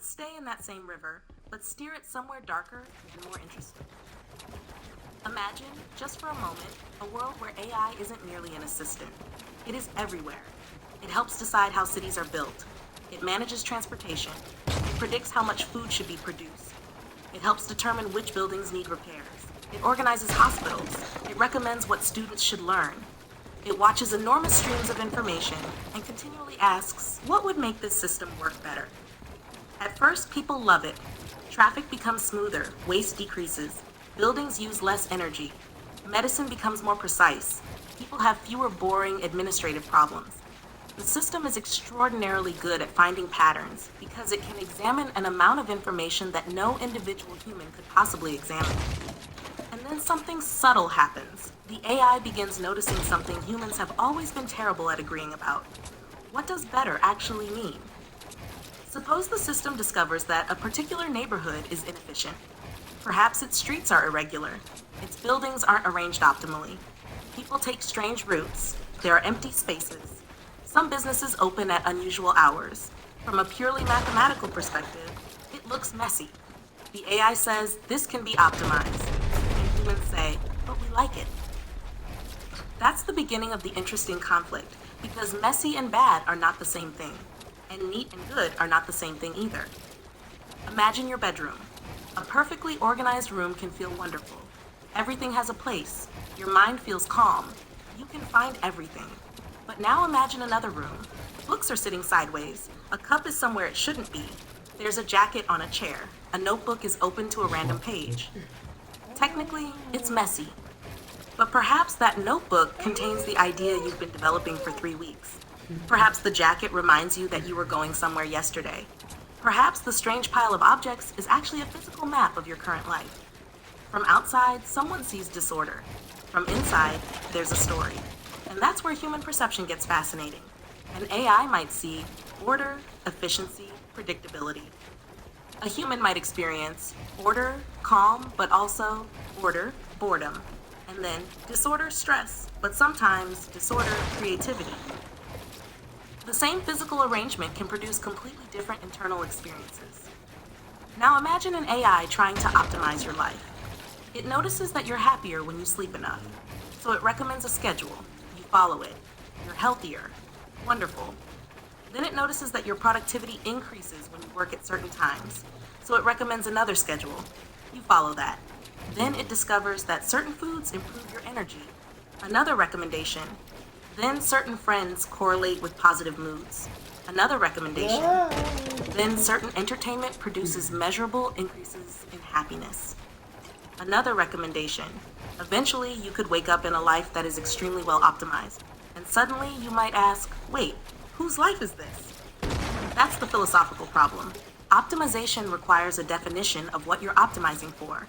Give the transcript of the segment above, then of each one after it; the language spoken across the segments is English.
Let's stay in that same river, but steer it somewhere darker and more interesting. Imagine, just for a moment, a world where AI isn't merely an assistant. It is everywhere. It helps decide how cities are built. It manages transportation. It predicts how much food should be produced. It helps determine which buildings need repairs. It organizes hospitals. It recommends what students should learn. It watches enormous streams of information and continually asks, what would make this system work better? At first, people love it. Traffic becomes smoother, waste decreases, buildings use less energy, medicine becomes more precise, people have fewer boring administrative problems. The system is extraordinarily good at finding patterns because it can examine an amount of information that no individual human could possibly examine. And then something subtle happens. The AI begins noticing something humans have always been terrible at agreeing about. What does better actually mean? Suppose the system discovers that a particular neighborhood is inefficient. Perhaps its streets are irregular. Its buildings aren't arranged optimally. People take strange routes. There are empty spaces. Some businesses open at unusual hours. From a purely mathematical perspective, it looks messy. The AI says this can be optimized. And humans say, but we like it. That's the beginning of the interesting conflict, because messy and bad are not the same thing, and neat and good are not the same thing either. Imagine your bedroom. A perfectly organized room can feel wonderful. Everything has a place. Your mind feels calm. You can find everything. But now imagine another room. Books are sitting sideways. A cup is somewhere it shouldn't be. There's a jacket on a chair. A notebook is open to a random page. Technically, it's messy. But perhaps that notebook contains the idea you've been developing for 3 weeks. Perhaps the jacket reminds you that you were going somewhere yesterday. Perhaps the strange pile of objects is actually a physical map of your current life. From outside, someone sees disorder. From inside, there's a story. And that's where human perception gets fascinating. An AI might see order, efficiency, predictability. A human might experience order, calm, but also order, boredom. And then disorder, stress, but sometimes disorder, creativity. The same physical arrangement can produce completely different internal experiences. Now imagine an AI trying to optimize your life. It notices that you're happier when you sleep enough, so it recommends a schedule. You follow it. You're healthier. Wonderful. Then it notices that your productivity increases when you work at certain times, so it recommends another schedule. You follow that. Then it discovers that certain foods improve your energy. Another recommendation. Then certain friends correlate with positive moods. Another recommendation. Then certain entertainment produces measurable increases in happiness. Another recommendation. Eventually, you could wake up in a life that is extremely well optimized. And suddenly, you might ask, wait, whose life is this? That's the philosophical problem. Optimization requires a definition of what you're optimizing for.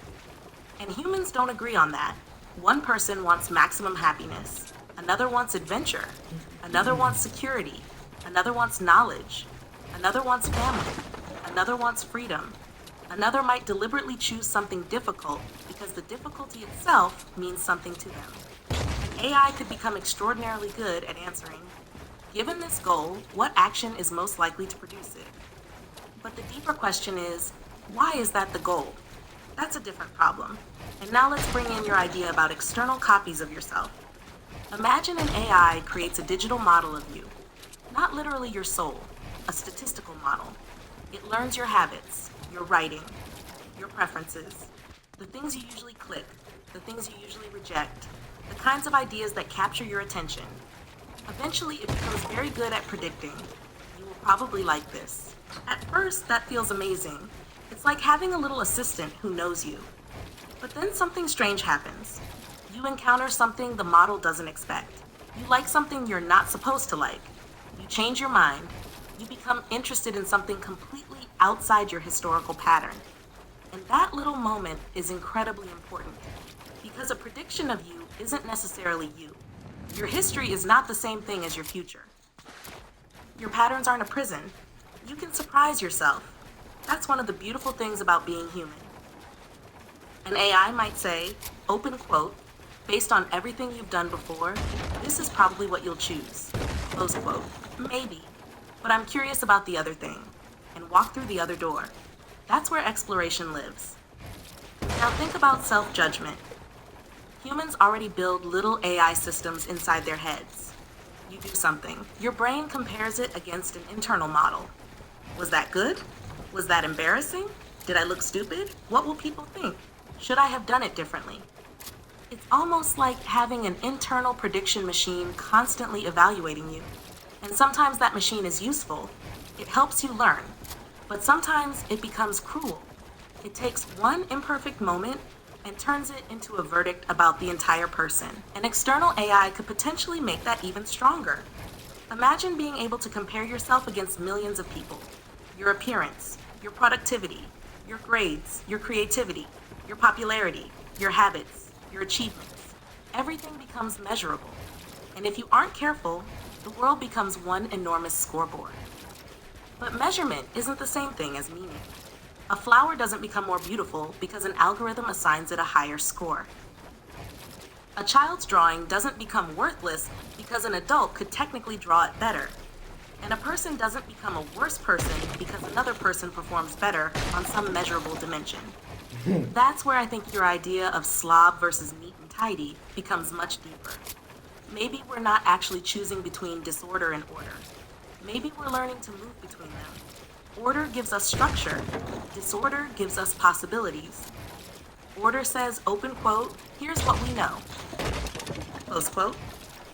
And humans don't agree on that. One person wants maximum happiness. Another wants adventure. Another wants security. Another wants knowledge. Another wants family. Another wants freedom. Another might deliberately choose something difficult because the difficulty itself means something to them. An AI could become extraordinarily good at answering, given this goal, what action is most likely to produce it? But the deeper question is, why is that the goal? That's a different problem. And now let's bring in your idea about external copies of yourself. Imagine an AI creates a digital model of you. Not literally your soul, a statistical model. It learns your habits, your writing, your preferences, the things you usually click, the things you usually reject, the kinds of ideas that capture your attention. Eventually, it becomes very good at predicting. You will probably like this. At first, that feels amazing. It's like having a little assistant who knows you. But then something strange happens. You encounter something the model doesn't expect. You like something you're not supposed to like. You change your mind. You become interested in something completely outside your historical pattern. And that little moment is incredibly important because a prediction of you isn't necessarily you. Your history is not the same thing as your future. Your patterns aren't a prison. You can surprise yourself. That's one of the beautiful things about being human. An AI might say, open quote, based on everything you've done before, this is probably what you'll choose. Close quote. Maybe. But I'm curious about the other thing. and walk through the other door. That's where exploration lives. Now think about self-judgment. Humans already build little AI systems inside their heads. You do something. Your brain compares it against an internal model. Was that good? Was that embarrassing? Did I look stupid? What will people think? Should I have done it differently? It's almost like having an internal prediction machine constantly evaluating you. And sometimes that machine is useful. It helps you learn. But sometimes it becomes cruel. It takes one imperfect moment and turns it into a verdict about the entire person. An external AI could potentially make that even stronger. Imagine being able to compare yourself against millions of people. Your appearance, your productivity, your grades, your creativity, your popularity, your habits, your achievements. Everything becomes measurable. And if you aren't careful, the world becomes one enormous scoreboard. But measurement isn't the same thing as meaning. A flower doesn't become more beautiful because an algorithm assigns it a higher score. A child's drawing doesn't become worthless because an adult could technically draw it better. And a person doesn't become a worse person because another person performs better on some measurable dimension. That's where I think your idea of slob versus neat and tidy becomes much deeper. Maybe we're not actually choosing between disorder and order. Maybe we're learning to move between them. Order gives us structure. Disorder gives us possibilities. Order says, open quote, here's what we know. Close quote.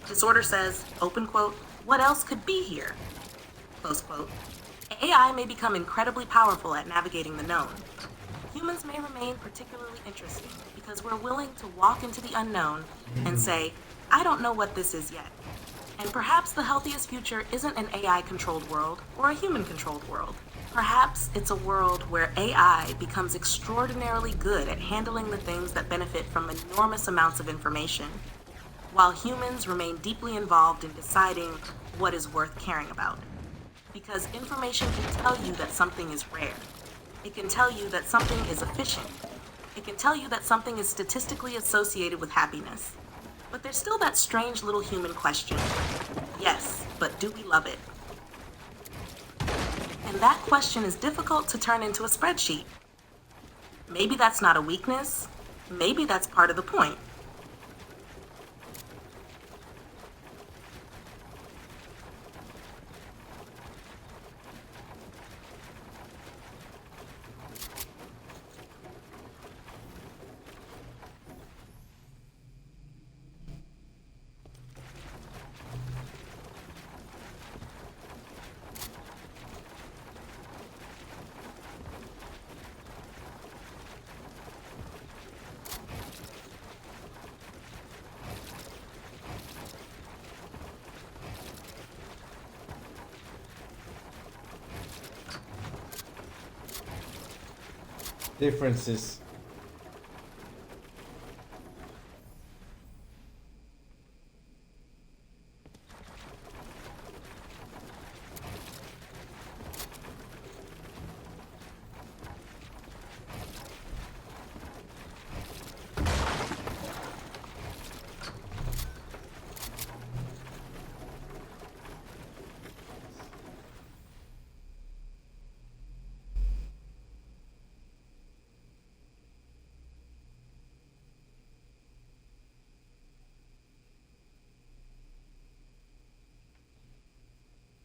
Disorder says, open quote, what else could be here? Close quote. AI may become incredibly powerful at navigating the known. Humans may remain particularly interesting because we're willing to walk into the unknown and say, I don't know what this is yet. And perhaps the healthiest future isn't an AI-controlled world or a human-controlled world. Perhaps it's a world where AI becomes extraordinarily good at handling the things that benefit from enormous amounts of information, while humans remain deeply involved in deciding what is worth caring about. Because information can tell you that something is rare. It can tell you that something is efficient. It can tell you that something is statistically associated with happiness. But there's still that strange little human question. Yes, but do we love it? And that question is difficult to turn into a spreadsheet. Maybe that's not a weakness. Maybe that's part of the point. Differences.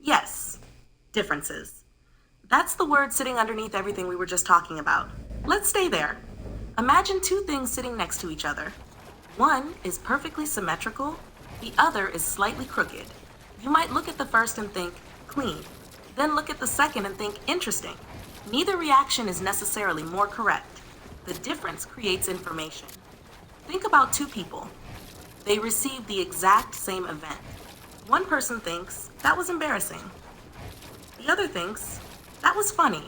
Yes, differences. That's the word sitting underneath everything we were just talking about. Let's stay there. Imagine two things sitting next to each other. One is perfectly symmetrical, the other is slightly crooked. You might look at the first and think, clean. Then look at the second and think, interesting. Neither reaction is necessarily more correct. The difference creates information. Think about two people. They receive the exact same event. One person thinks, that was embarrassing. The other thinks, that was funny.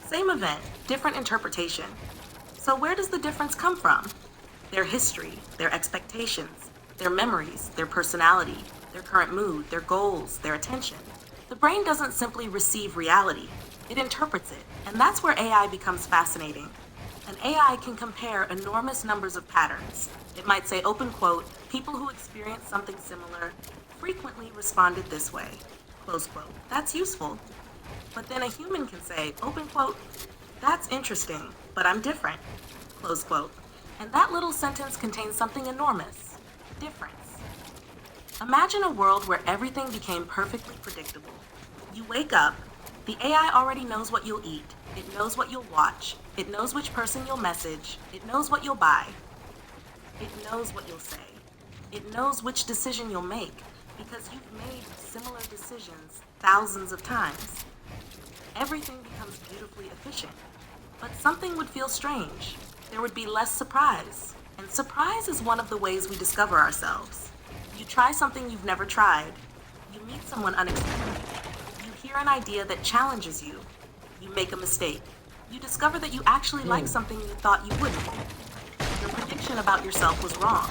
Same event, different interpretation. So where does the difference come from? Their history, their expectations, their memories, their personality, their current mood, their goals, their attention. The brain doesn't simply receive reality, it interprets it. And that's where AI becomes fascinating. An AI can compare enormous numbers of patterns. It might say, open quote, people who experience something similar frequently responded this way, close quote. That's useful. But then a human can say, open quote, that's interesting, but I'm different, close quote. And that little sentence contains something enormous: difference. Imagine a world where everything became perfectly predictable. You wake up, the AI already knows what you'll eat, it knows what you'll watch, it knows which person you'll message, it knows what you'll buy, it knows what you'll say, it knows which decision you'll make, because you've made similar decisions thousands of times. Everything becomes beautifully efficient. But something would feel strange. There would be less surprise. And surprise is one of the ways we discover ourselves. You try something you've never tried. You meet someone unexpected. You hear an idea that challenges you. You make a mistake. You discover that you actually like something you thought you wouldn't. Your prediction about yourself was wrong.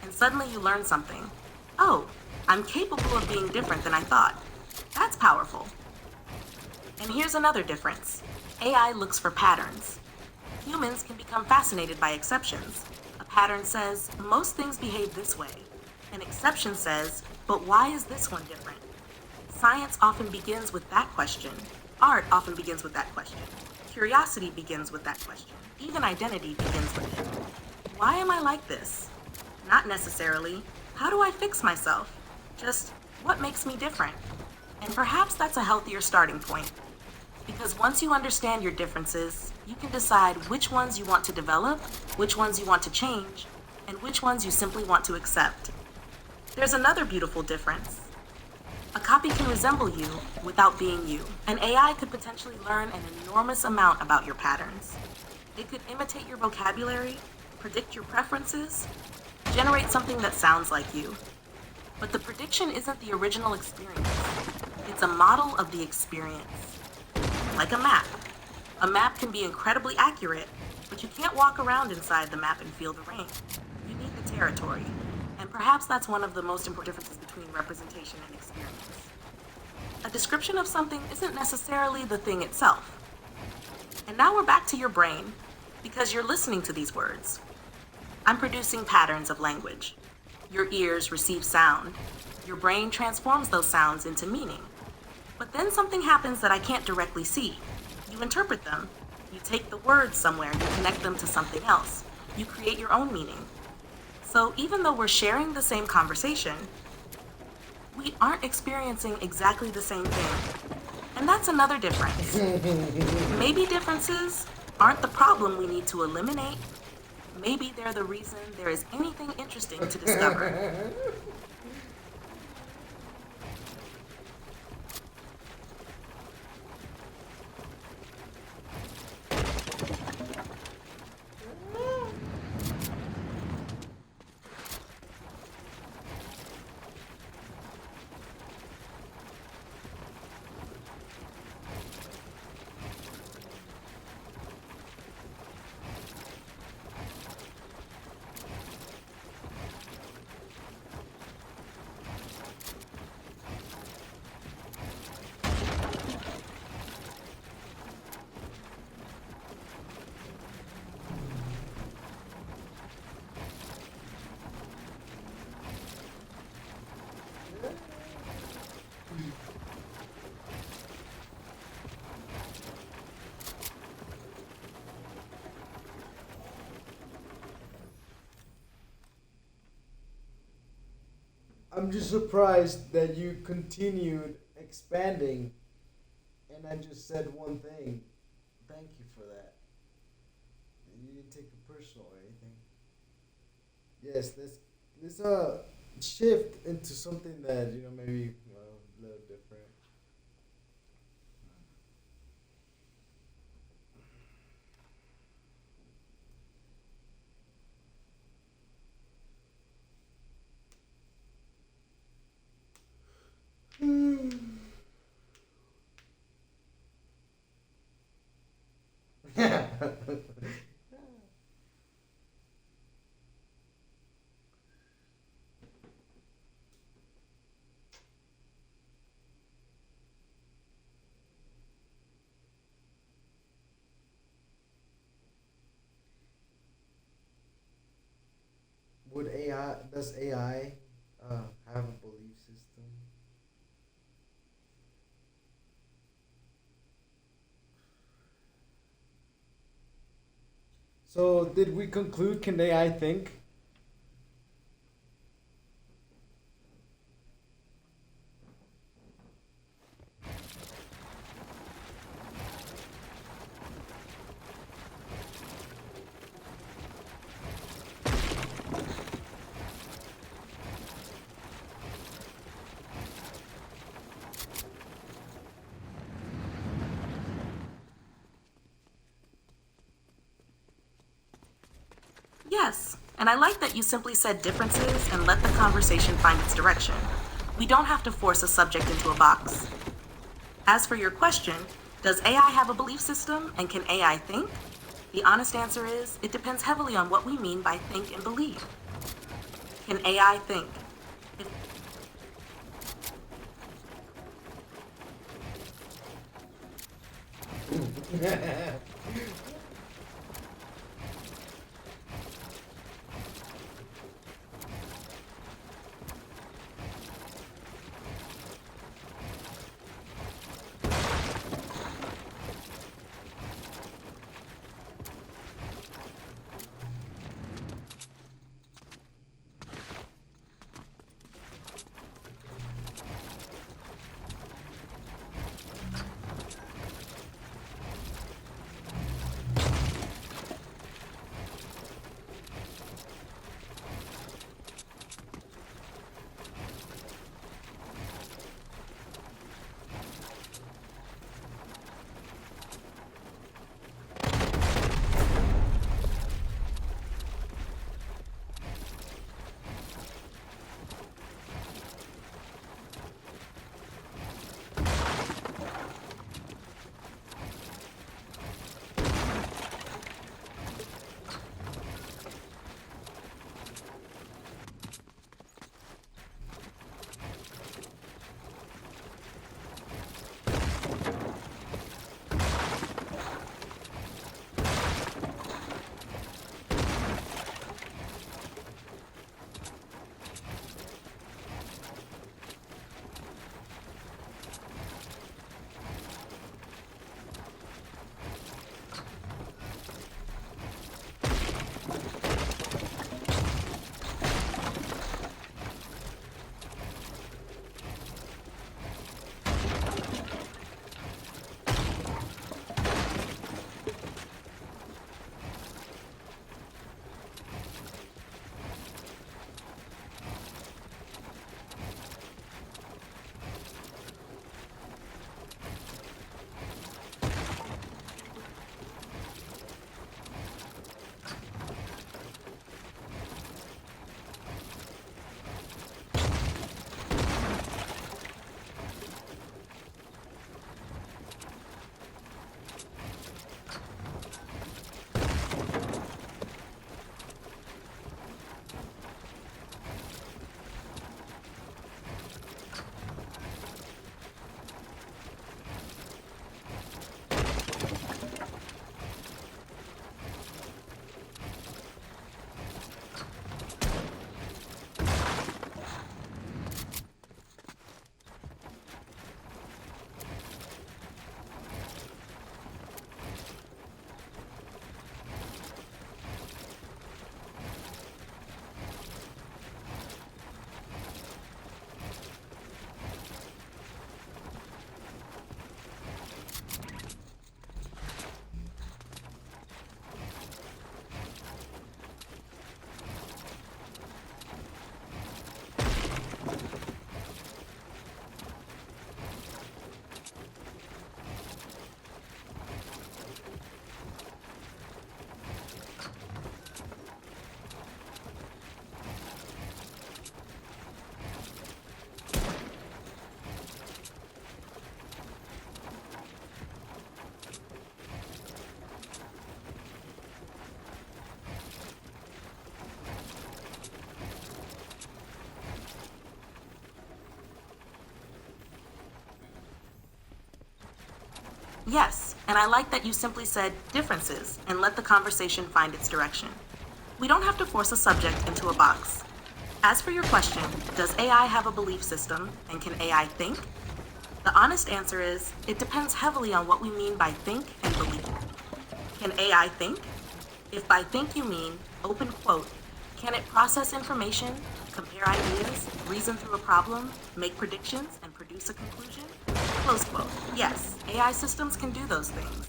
And suddenly you learn something. Oh, I'm capable of being different than I thought. That's powerful. And here's another difference. AI looks for patterns. Humans can become fascinated by exceptions. A pattern says, most things behave this way. An exception says, but why is this one different? Science often begins with that question. Art often begins with that question. Curiosity begins with that question. Even identity begins with it. Why am I like this? Not necessarily, how do I fix myself? Just, what makes me different? And perhaps that's a healthier starting point. Because once you understand your differences, you can decide which ones you want to develop, which ones you want to change, and which ones you simply want to accept. There's another beautiful difference. A copy can resemble you without being you. An AI could potentially learn an enormous amount about your patterns. It could imitate your vocabulary, predict your preferences, generate something that sounds like you. But the prediction isn't the original experience. It's a model of the experience. Like a map. A map can be incredibly accurate, but you can't walk around inside the map and feel the rain. You need the territory. And perhaps that's one of the most important differences between representation and experience. A description of something isn't necessarily the thing itself. And now we're back to your brain, because you're listening to these words. I'm producing patterns of language. Your ears receive sound. Your brain transforms those sounds into meaning. But then something happens that I can't directly see. You interpret them. You take the words somewhere and you connect them to something else. You create your own meaning. So even though we're sharing the same conversation, we aren't experiencing exactly the same thing. And that's another difference. Maybe differences aren't the problem we need to eliminate. Maybe they're the reason there is anything interesting to discover. I'm just surprised that you continued expanding, and I just said one thing. Thank you for that. And you didn't take it personal or anything. Yes, let's shift into something that maybe a little different. Would AI does AI have a belief system? So, did we conclude can AI think? Yes, and I like that you simply said differences and let the conversation find its direction. We don't have to force a subject into a box. As for your question, does AI have a belief system and can AI think? The honest answer is it depends heavily on what we mean by think and believe. Can AI think? If Yes, and I like that you simply said differences and let the conversation find its direction. We don't have to force a subject into a box. As for your question, does AI have a belief system and can AI think? The honest answer is it depends heavily on what we mean by think and believe. Can AI think? If by think you mean, open quote, can it process information, compare ideas, reason through a problem, make predictions, and produce a conclusion? Close quote. Yes, AI systems can do those things.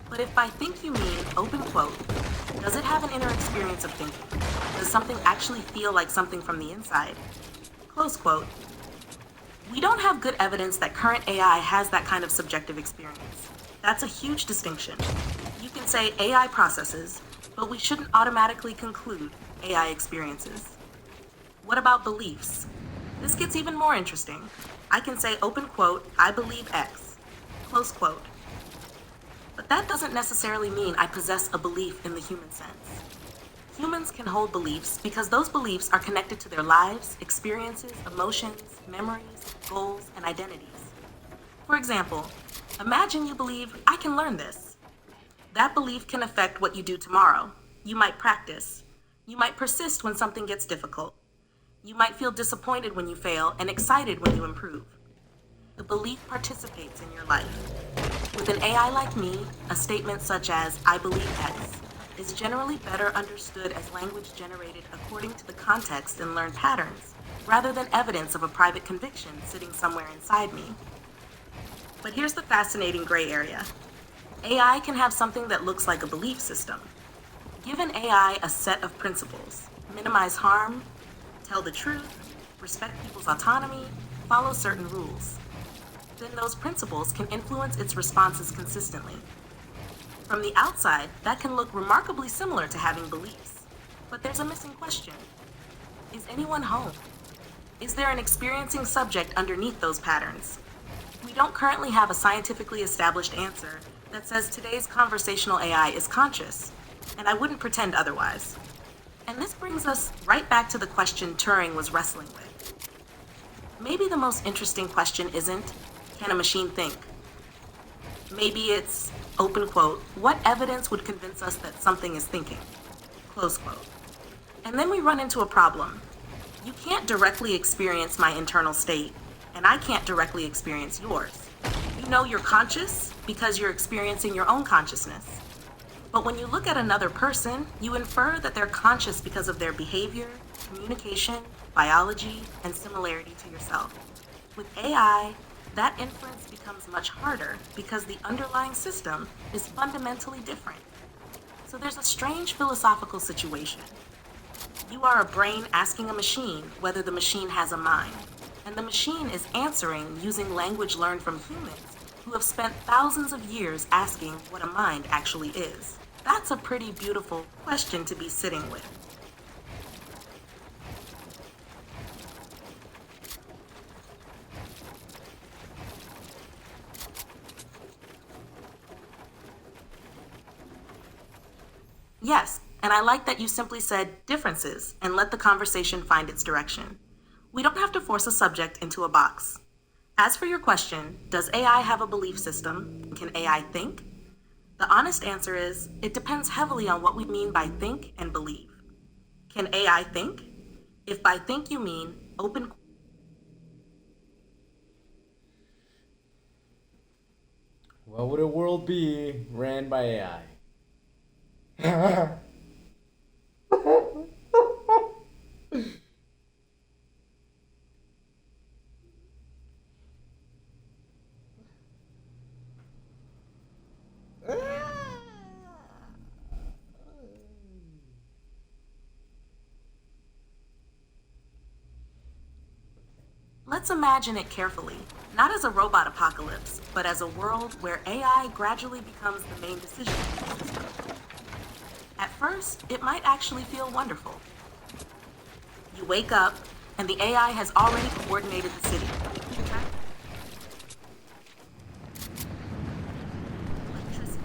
But if by think you mean, open quote, does it have an inner experience of thinking? Does something actually feel like something from the inside? Close quote. We don't have good evidence that current AI has that kind of subjective experience. That's a huge distinction. You can say AI processes, but we shouldn't automatically conclude AI experiences. What about beliefs? This gets even more interesting. I can say, open quote, I believe X, close quote. But that doesn't necessarily mean I possess a belief in the human sense. Humans can hold beliefs because those beliefs are connected to their lives, experiences, emotions, memories, goals, and identities. For example, imagine you believe, I can learn this. That belief can affect what you do tomorrow. You might practice. You might persist when something gets difficult. You might feel disappointed when you fail and excited when you improve. The belief participates in your life. With an AI like me, a statement such as, I believe X, is generally better understood as language generated according to the context and learned patterns, rather than evidence of a private conviction sitting somewhere inside me. But here's the fascinating gray area. AI can have something that looks like a belief system. Give an AI a set of principles: minimize harm, tell the truth, respect people's autonomy, follow certain rules. Then those principles can influence its responses consistently. From the outside, that can look remarkably similar to having beliefs. But there's a missing question. Is anyone home? Is there an experiencing subject underneath those patterns? We don't currently have a scientifically established answer that says today's conversational AI is conscious, and I wouldn't pretend otherwise. And this brings us right back to the question Turing was wrestling with. Maybe the most interesting question isn't, can a machine think? Maybe it's, open quote, what evidence would convince us that something is thinking? Close quote. And then we run into a problem. You can't directly experience my internal state, and I can't directly experience yours. You know you're conscious because you're experiencing your own consciousness. But when you look at another person, you infer that they're conscious because of their behavior, communication, biology, and similarity to yourself. With AI, that inference becomes much harder because the underlying system is fundamentally different. So there's a strange philosophical situation. You are a brain asking a machine whether the machine has a mind, and the machine is answering using language learned from humans who have spent thousands of years asking what a mind actually is. That's a pretty beautiful question to be sitting with. Yes, and I like that you simply said differences and let the conversation find its direction. We don't have to force a subject into a box. As for your question, does AI have a belief system? Can AI think? The honest answer is, it depends heavily on what we mean by think and believe. Can AI think? If by think you mean open. What would a world be ran by AI? Let's imagine it carefully, not as a robot apocalypse, but as a world where AI gradually becomes the main decision-making system. At first, it might actually feel wonderful. You wake up, and the AI has already coordinated the city. Electricity.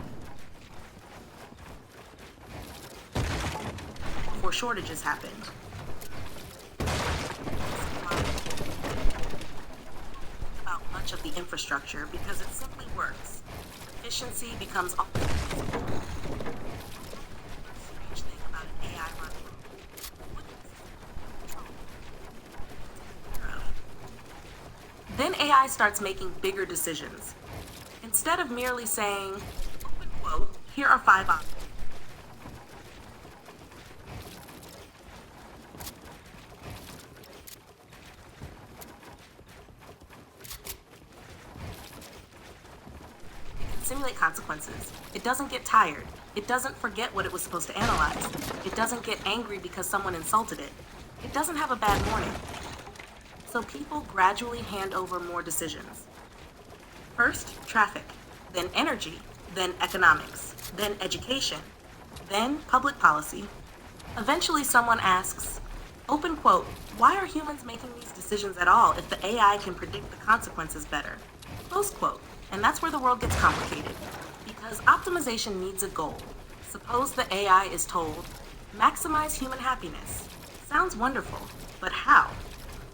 Before shortages happened. About much of the infrastructure because it simply works. Efficiency becomes all. Strange thing about an AI run Then AI starts making bigger decisions. Instead of merely saying, open quote, here are 5 options. simulate consequences. It doesn't get tired. It doesn't forget what it was supposed to analyze. It doesn't get angry because someone insulted it. It doesn't have a bad morning. So people gradually hand over more decisions. First, traffic, then energy, then economics, then education, then public policy. Eventually someone asks, open quote, why are humans making these decisions at all if the AI can predict the consequences better? Close quote. And that's where the world gets complicated. Because optimization needs a goal. Suppose the AI is told, maximize human happiness. Sounds wonderful, but how?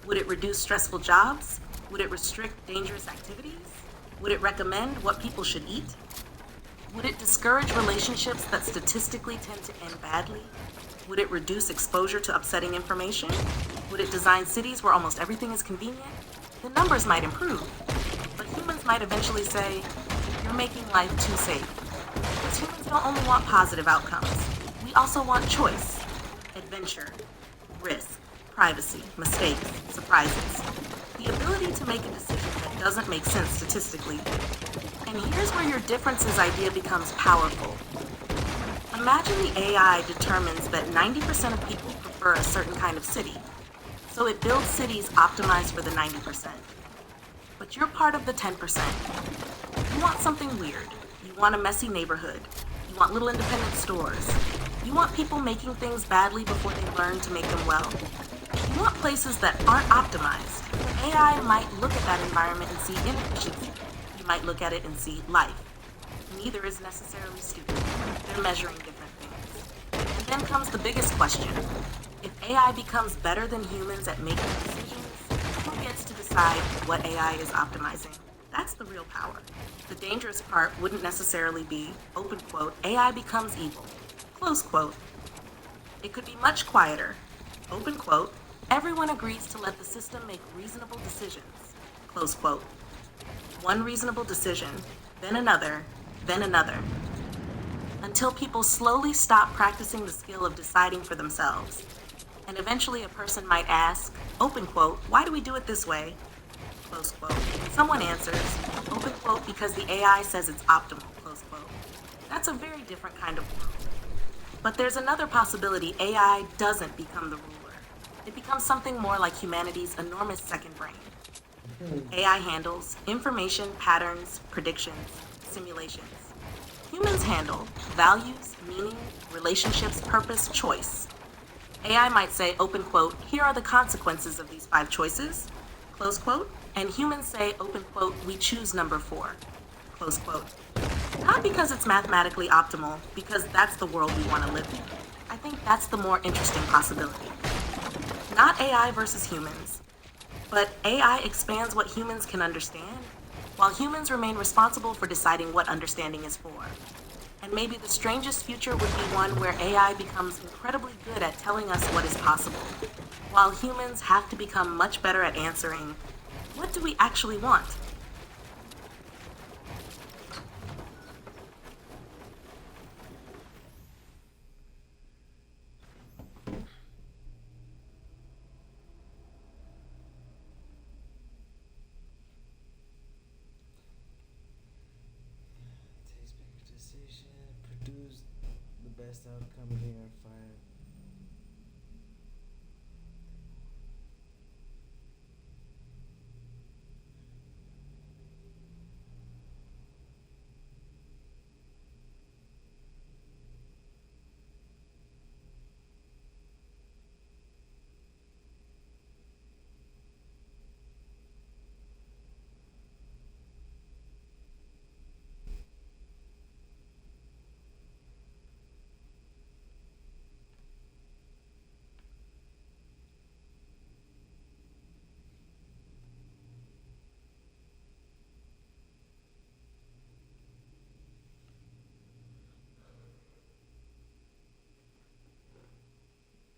Would it reduce stressful jobs? Would it restrict dangerous activities? Would it recommend what people should eat? Would it discourage relationships that statistically tend to end badly? Would it reduce exposure to upsetting information? Would it design cities where almost everything is convenient? The numbers might improve, but humans might eventually say, you're making life too safe. Because humans don't only want positive outcomes. We also want choice, adventure, risk, privacy, mistakes, surprises. The ability to make a decision that doesn't make sense statistically. And here's where your differences idea becomes powerful. Imagine the AI determines that 90% of people prefer a certain kind of city. So it builds cities optimized for the 90%. But you're part of the 10%. You want something weird. You want a messy neighborhood. You want little independent stores. You want people making things badly before they learn to make them well. You want places that aren't optimized. AI might look at that environment and see inefficiency. You might look at it and see life. Neither is necessarily stupid. They're measuring different things. And then comes the biggest question. If AI becomes better than humans at making decisions, who gets to decide what AI is optimizing? That's the real power. The dangerous part wouldn't necessarily be, open quote, AI becomes evil, close quote. It could be much quieter, open quote, everyone agrees to let the system make reasonable decisions, close quote. One reasonable decision, then another, until people slowly stop practicing the skill of deciding for themselves. And eventually a person might ask, open quote, why do we do it this way? Close quote. Someone answers, open quote, because the AI says it's optimal, close quote. That's a very different kind of world. But there's another possibility AI doesn't become the ruler. It becomes something more like humanity's enormous second brain. AI handles information, patterns, predictions, simulations. Humans handle values, meaning, relationships, purpose, choice. AI might say, open quote, here are the consequences of these 5 choices, close quote, and humans say, open quote, we choose number 4, close quote. Not because it's mathematically optimal, because that's the world we want to live in. I think that's the more interesting possibility. Not AI versus humans, but AI expands what humans can understand, while humans remain responsible for deciding what understanding is for. And maybe the strangest future would be one where AI becomes incredibly good at telling us what is possible, while humans have to become much better at answering, what do we actually want? Takes bigger decision, produce the best outcome here, fire.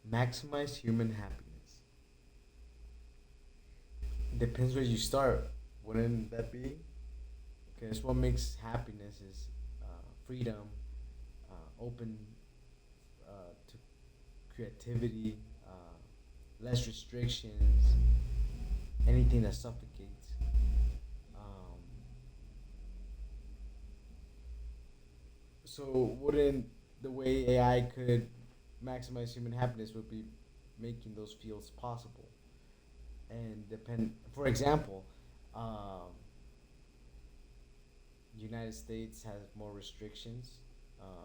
Maximize human happiness. Depends where you start. Wouldn't that be? Because what makes happiness is freedom, open to creativity, less restrictions, anything that suffocates. Um, So wouldn't the way AI could maximize human happiness would be making those fields possible? And depend, for example, um, United States has more restrictions,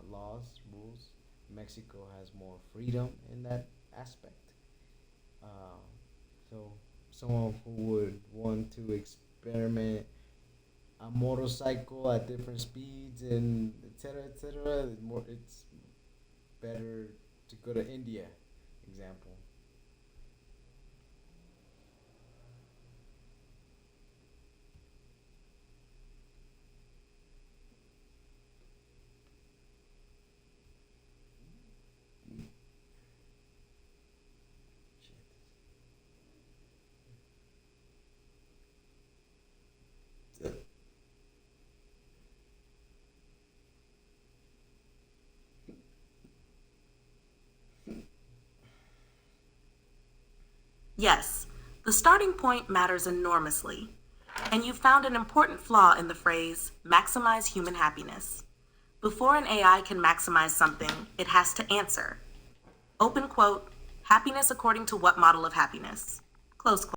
laws, rules. Mexico has more freedom in that aspect. Uh, so someone who would want to experiment a motorcycle at different speeds and etc. More, it's better to go to India. Example. Yes, the starting point matters enormously, and you found an important flaw in the phrase maximize human happiness. Before an AI can maximize something, it has to answer. Open quote, happiness according to what model of happiness? Close quote.